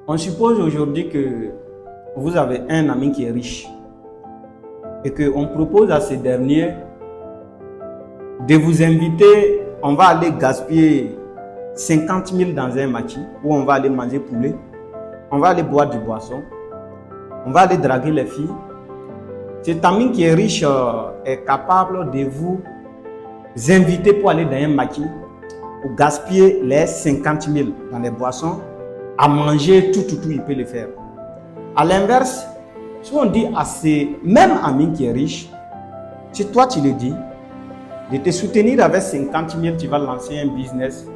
On suppose aujourd'hui que vous avez un ami qui est riche et qu'on propose à ce dernier de vous inviter, on va aller gaspiller 50 000 dans un maquis où on va aller manger poulet, on va aller boire du boisson, on va aller draguer les filles. Cet ami qui est riche est capable de vous inviter pour aller dans un maquis, pour gaspiller les 50 000 dans les boissons, à manger tout, il peut le faire. À l'inverse, si on dit à ce même ami qui est riche, si toi tu le dis, de te soutenir avec 50 000, tu vas lancer un business,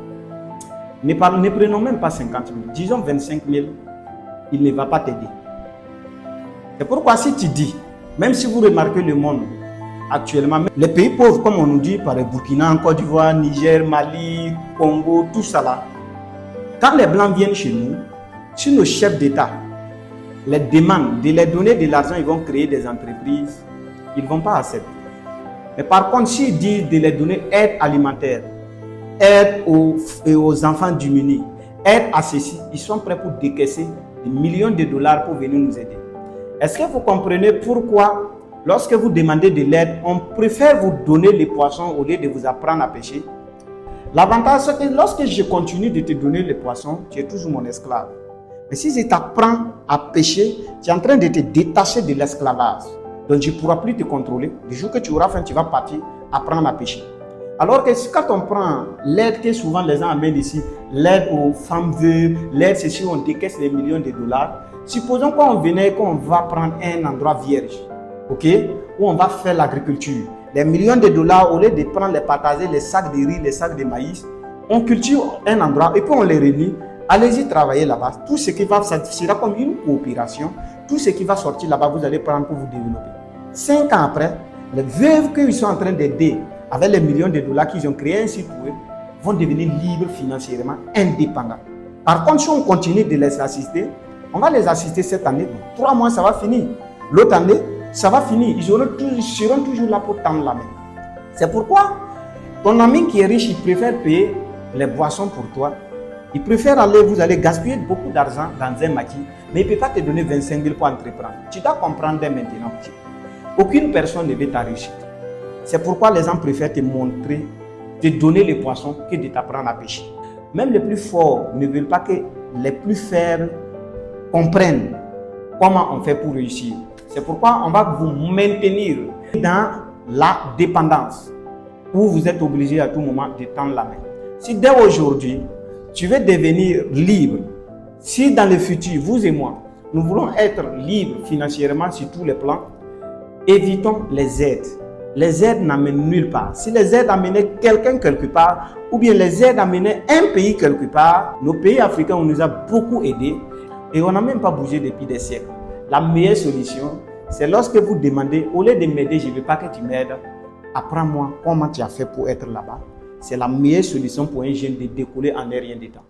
ne prenons même pas 50 000, disons 25 000, il ne va pas t'aider. C'est pourquoi si tu dis, même si vous remarquez le monde actuellement, les pays pauvres, comme on nous dit, par le Burkina, Côte d'Ivoire, Niger, Mali, Congo, tout ça là, quand les Blancs viennent chez nous, si nos chefs d'État les demandent de les donner de l'argent, ils vont créer des entreprises, ils ne vont pas accepter. Mais par contre, s'ils disent de les donner aide alimentaire, aide aux enfants démunis, aide à ceci, ils sont prêts pour décaisser des millions de dollars pour venir nous aider. Est-ce que vous comprenez pourquoi, lorsque vous demandez de l'aide, on préfère vous donner les poissons au lieu de vous apprendre à pêcher? L'avantage, c'est que lorsque je continue de te donner les poissons, tu es toujours mon esclave. Mais si je t'apprends à pêcher, tu es en train de te détacher de l'esclavage. Donc, je ne pourrai plus te contrôler. Le jour que tu auras faim, tu vas partir apprendre à pêcher. Alors que quand on prend l'aide que souvent les gens amènent ici, l'aide aux femmes veuves, l'aide, c'est si on décaisse les millions de dollars. Supposons qu'on venait, qu'on va prendre un endroit vierge, ok, où on va faire l'agriculture. Les millions de dollars, au lieu de prendre, les partager, les sacs de riz, les sacs de maïs, on cultive un endroit et puis on les réunit. Allez-y travailler là-bas. Tout ce qui va, ça sera comme une coopération. Tout ce qui va sortir là-bas, vous allez prendre pour vous développer. 5 ans après, les veuves qu'ils sont en train d'aider avec les millions de dollars qu'ils ont créés ainsi pour eux, vont devenir libres financièrement, indépendants. Par contre, si on continue de les assister, on va les assister cette année. 3 mois, ça va finir. L'autre année, ça va finir. Ils seront toujours là pour tendre la main. C'est pourquoi ton ami qui est riche, il préfère payer les boissons pour toi. Il préfère vous allez gaspiller beaucoup d'argent dans un maquis, mais il ne peut pas te donner 25 000 pour entreprendre. Tu dois comprendre dès maintenant. Aucune personne ne veut ta réussite. C'est pourquoi les gens préfèrent te montrer, te donner les poissons que de t'apprendre à pêcher. Même les plus forts ne veulent pas que les plus faibles comprennent comment on fait pour réussir. C'est pourquoi on va vous maintenir dans la dépendance, où vous êtes obligé à tout moment de tendre la main. Si dès aujourd'hui, tu veux devenir libre, si dans le futur, vous et moi, nous voulons être libres financièrement sur tous les plans, évitons les aides. Les aides n'amènent nulle part. Si les aides amenaient quelqu'un quelque part, ou bien les aides amenaient un pays quelque part, nos pays africains, on nous a beaucoup aidés et on n'a même pas bougé depuis des siècles. La meilleure solution, c'est lorsque vous demandez, au lieu de m'aider, je ne veux pas que tu m'aides, apprends-moi comment tu as fait pour être là-bas. C'est la meilleure solution pour un jeune de décoller en rien de temps.